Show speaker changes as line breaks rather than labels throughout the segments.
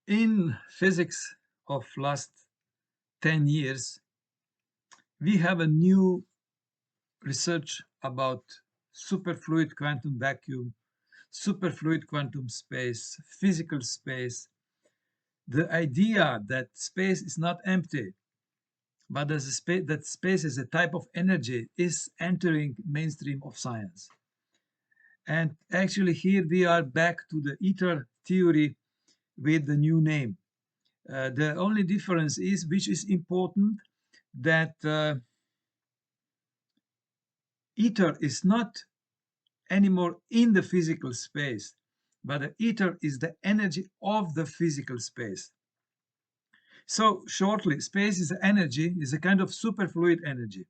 In physics of last 10 years, we have a new research about superfluid quantum vacuum, superfluid quantum space, physical space. The idea that space is not empty, but that space is a type of energy is entering mainstream of science. And actually here we are back to the ether theory with the new name. The only difference is, which is important, that ether is not anymore in the physical space, but the ether is the energy of the physical space. So shortly, space is energy, is a kind of superfluid energy,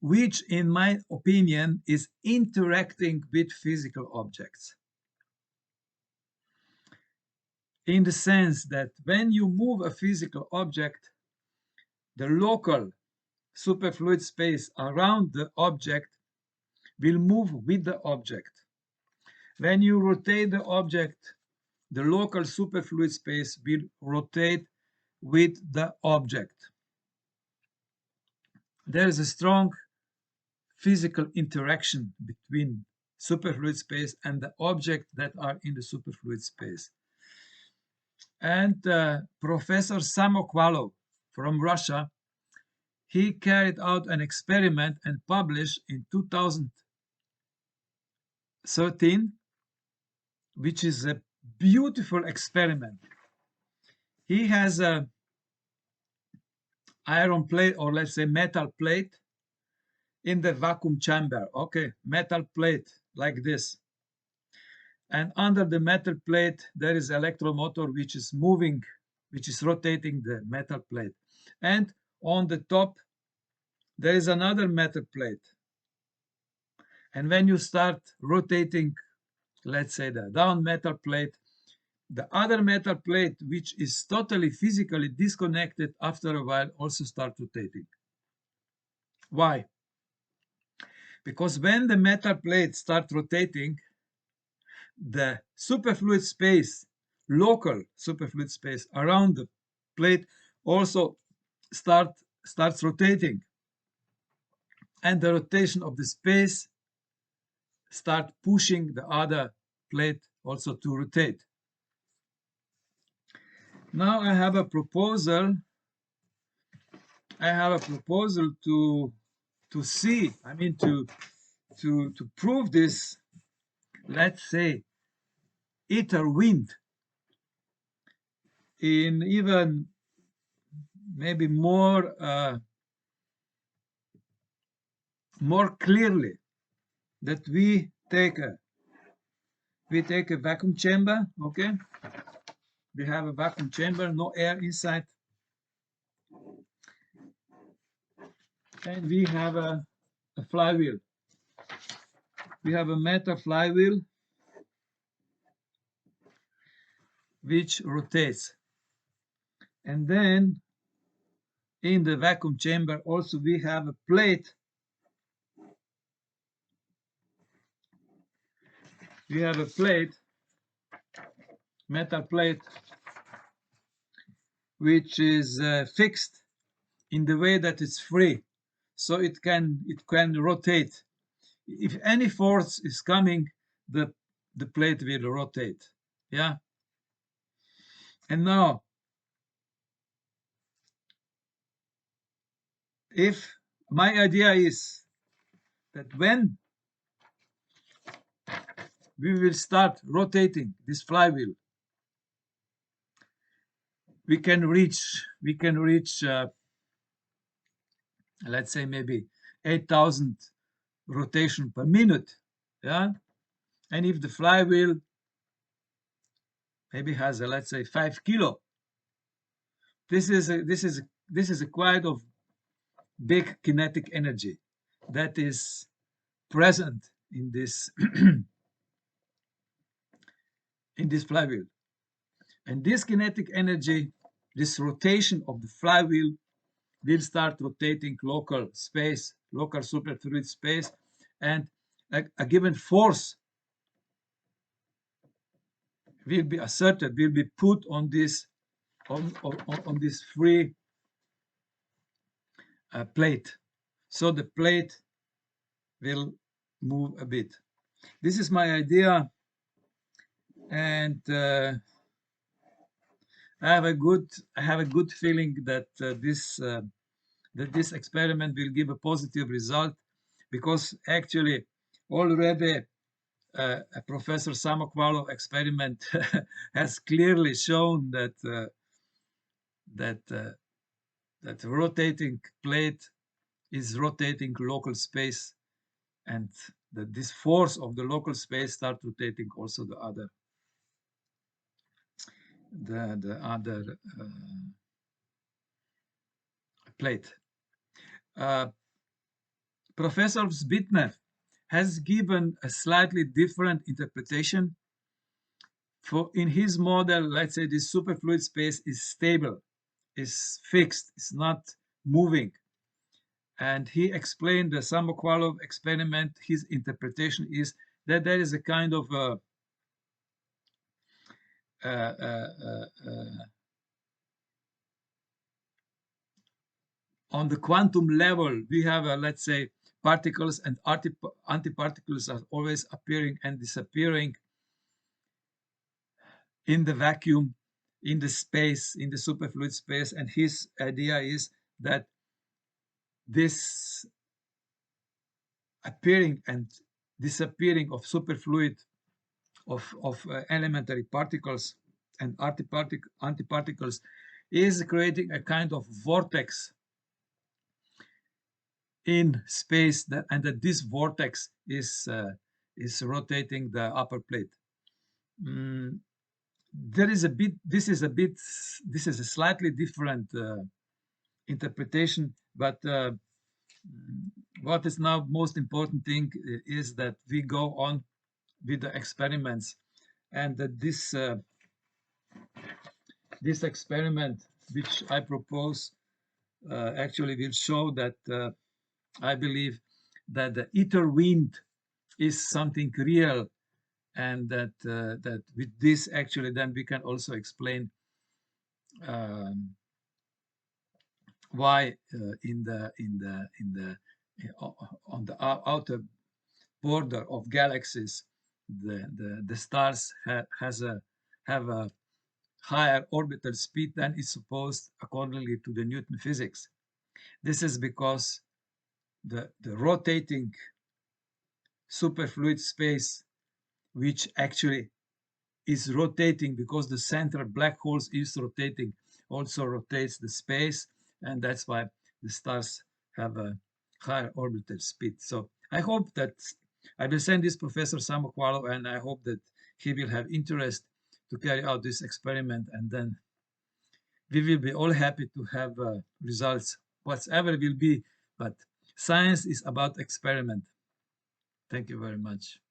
which in my opinion is interacting with physical objects. In the sense that when you move a physical object, the local superfluid space around the object will move with the object. When you rotate the object, the local superfluid space will rotate with the object. There is a strong physical interaction between superfluid space and the object that are in the superfluid space. And Professor Samkhvalov from Russia, he carried out an experiment and published in 2013, which is a beautiful experiment. He has a iron plate, or let's say metal plate, in the vacuum chamber. Okay, metal plate like this. And under the metal plate, there is electromotor which is moving, which is rotating the metal plate. And on the top, there is another metal plate. And when you start rotating, let's say the down metal plate, the other metal plate, which is totally physically disconnected, after a while also start rotating. Why? Because when the metal plates start rotating, the superfluid space, local superfluid space around the plate also starts rotating. And the rotation of the space start pushing the other plate also to rotate. Now I have a proposal. To see, I mean to prove this, let's say, ether wind in even maybe more clearly, that we take a vacuum chamber. Okay, we have a vacuum chamber, no air inside, and we have a flywheel. We have a metal flywheel which rotates, and then in the vacuum chamber also we have a plate. We have a plate, metal plate, which is fixed in the way that it's free, so it can rotate. If any force is coming, the plate will rotate. Yeah. And now, if my idea is that when we will start rotating this flywheel, we can reach let's say maybe 8,000 rotation per minute. Yeah. And if the flywheel maybe has a, let's say, 5 kilo, this is a quite of big kinetic energy that is present in this in this flywheel. And this kinetic energy, this rotation of the flywheel, will start rotating local space, local superfluid space, and a given force will be asserted, will be put on this on this free plate. So the plate will move a bit. This is my idea, and I have a good feeling that this experiment will give a positive result, because actually already Professor Samkhvalov experiment has clearly shown that that rotating plate is rotating local space, and that this force of the local space start rotating also the other plate. Professor Zbitnev has given a slightly different interpretation. For in his model, let's say this superfluid space is stable, is fixed, it's not moving. And he explained the Samkhvalov experiment. His interpretation is that there is a kind of on the quantum level, we have, let's say, particles and antiparticles are always appearing and disappearing in the vacuum, in the space, in the superfluid space. And his idea is that this appearing and disappearing of superfluid, of elementary particles and antiparticles is creating a kind of vortex in space, and that this vortex is rotating the upper plate. There is a bit. This is a slightly different interpretation, but what is now most important thing is that we go on with the experiments, and that this experiment which I propose actually will show that I believe that the ether wind is something real, and that that with this actually then we can also explain why on the outer border of galaxies the stars have a higher orbital speed than is supposed accordingly to the Newton physics. This is because the rotating superfluid space, which actually is rotating because the central black holes is rotating, also rotates the space, and that's why the stars have a higher orbital speed. So I hope that I will send this Professor Samkhvalov, and I hope that he will have interest to carry out this experiment, and then we will be all happy to have results, whatever it will be. But science is about experiment. Thank you very much.